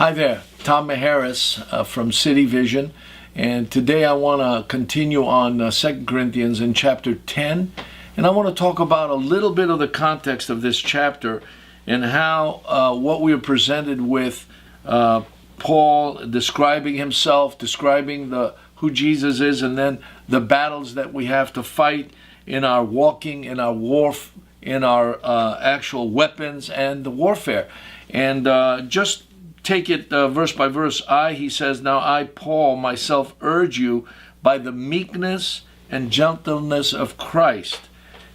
Hi there, Tom Mahairas from City Vision, and today I want to continue on 2 Corinthians in chapter 10, and I want to talk about a little bit of the context of this chapter and how what we are presented with, Paul describing himself, describing who Jesus is, and then the battles that we have to fight in our walking, in our warfare, in our actual weapons and the warfare. And just take it verse by verse. He says, now I, Paul, myself urge you by the meekness and gentleness of Christ.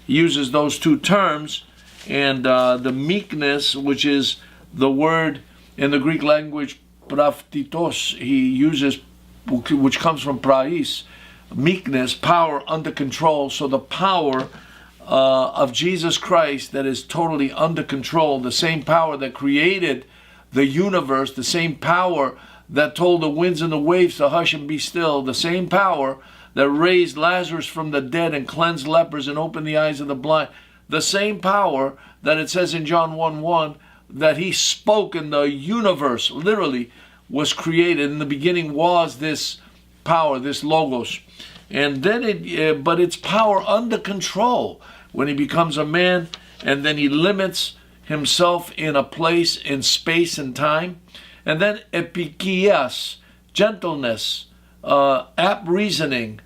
He uses those two terms, and the meekness, which is the word in the Greek language, praptitos, he uses, which comes from praise, meekness, power under control. So the power of Jesus Christ that is totally under control, the same power that created the universe, the same power that told the winds and the waves to hush and be still, the same power that raised Lazarus from the dead and cleansed lepers and opened the eyes of the blind, the same power that it says in John 1:1 that he spoke and the universe literally was created. In the beginning was this power, this logos. And then but it's power under control when he becomes a man, and then he limits himself in a place, in space and time. And then epikias, gentleness, apt reasoning,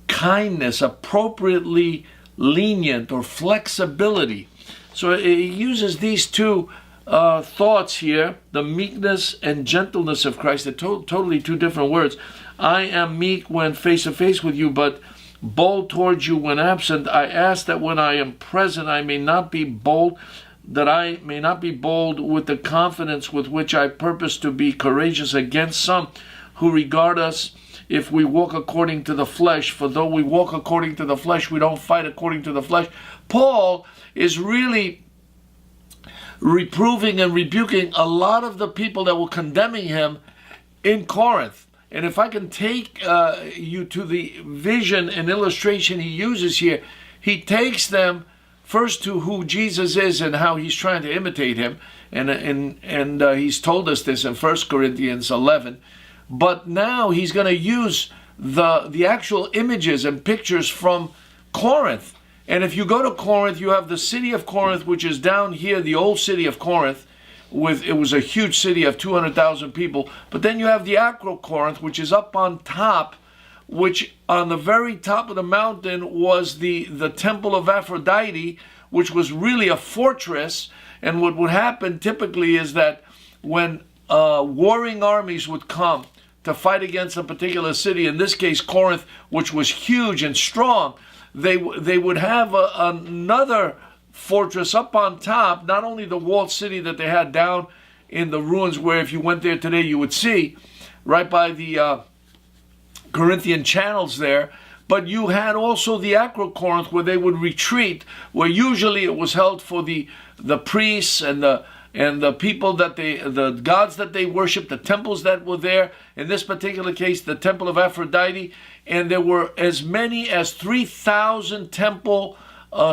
kindness, appropriately lenient or flexibility. So he uses these two thoughts here, the meekness and gentleness of Christ. They're totally two different words. I am meek when face to face with you, but bold towards you when absent. I ask that when I am present I may not be bold, that I may not be bold with the confidence with which I purpose to be courageous against some who regard us if we walk according to the flesh. For though we walk according to the flesh, we don't fight according to the flesh. Paul is really reproving and rebuking a lot of the people that were condemning him in Corinth. And if I can take you to the vision and illustration he uses here, he takes them first to who Jesus is and how he's trying to imitate him. And he's told us this in 1 Corinthians 11. But now he's going to use the actual images and pictures from Corinth. And if you go to Corinth, you have the city of Corinth, which is down here, the old city of Corinth. It was a huge city of 200,000 people. But then you have the Corinth, which is up on top, which on the very top of the mountain was the temple of Aphrodite, which was really a fortress. And what would happen typically is that when warring armies would come to fight against a particular city, in this case Corinth, which was huge and strong, they would have another fortress up on top, not only the walled city that they had down in the ruins, where if you went there today you would see right by the Corinthian channels there, but you had also the Corinth where they would retreat, where usually it was held for the priests and the people that the gods that they worshiped, the temples that were there. In this particular case, the temple of Aphrodite, and there were as many as 3,000 temple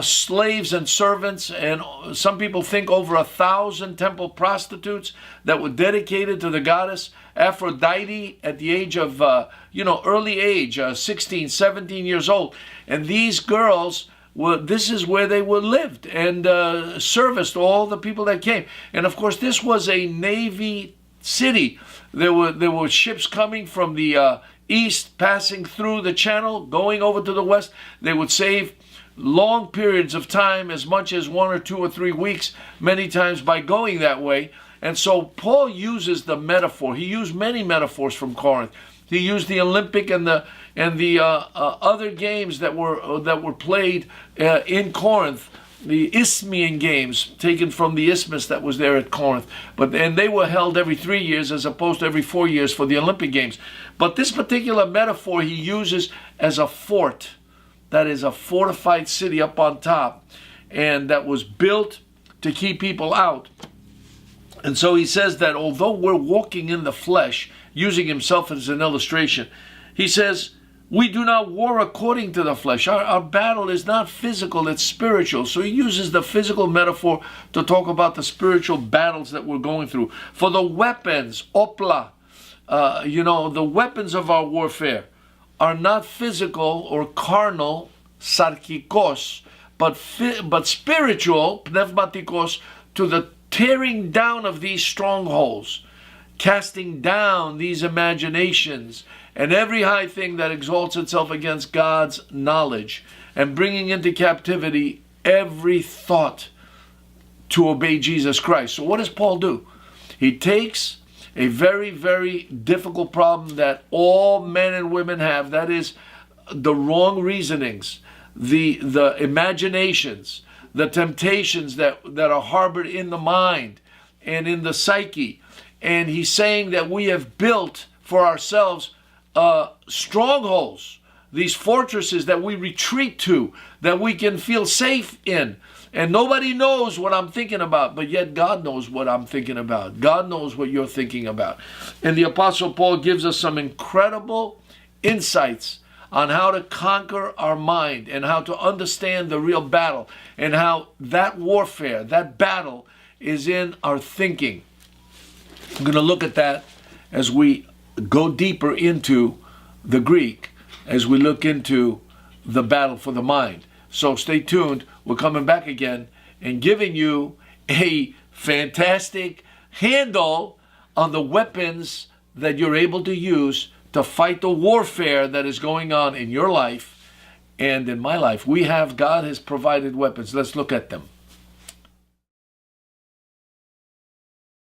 slaves and servants, and some people think over 1,000 temple prostitutes that were dedicated to the goddess Aphrodite at the age of, early age, 16, 17 years old. And these girls, this is where they were lived and serviced all the people that came. And of course, this was a navy city. There were ships coming from the east, passing through the channel, going over to the west. They would save long periods of time, as much as 1 or 2 or 3 weeks, many times by going that way. And so Paul uses the metaphor. He used many metaphors from Corinth. He used the Olympic and the other games that were played in Corinth, the Isthmian games taken from the isthmus that was there at Corinth. And they were held every 3 years as opposed to every 4 years for the Olympic games. But this particular metaphor he uses as a fort. That is a fortified city up on top, and that was built to keep people out. And so he says that although we're walking in the flesh, using himself as an illustration, he says, We do not war according to the flesh. Our battle is not physical, it's spiritual. So he uses the physical metaphor to talk about the spiritual battles that we're going through. For the weapons, opla, the weapons of our warfare are not physical or carnal, sarkikos, but spiritual, pneumatikos, to the tearing down of these strongholds, casting down these imaginations and every high thing that exalts itself against God's knowledge, and bringing into captivity every thought to obey Jesus Christ. So what does Paul do? He takes a very, very difficult problem that all men and women have, that is the wrong reasonings, the imaginations, the temptations that are harbored in the mind and in the psyche. And he's saying that we have built for ourselves strongholds, these fortresses that we retreat to, that we can feel safe in. And nobody knows what I'm thinking about, but yet God knows what I'm thinking about. God knows what you're thinking about. And the Apostle Paul gives us some incredible insights on how to conquer our mind and how to understand the real battle, and how that warfare, that battle, is in our thinking. I'm going to look at that as we go deeper into the Greek, as we look into the battle for the mind. So stay tuned. We're coming back again and giving you a fantastic handle on the weapons that you're able to use to fight the warfare that is going on in your life and in my life. God has provided weapons. Let's look at them.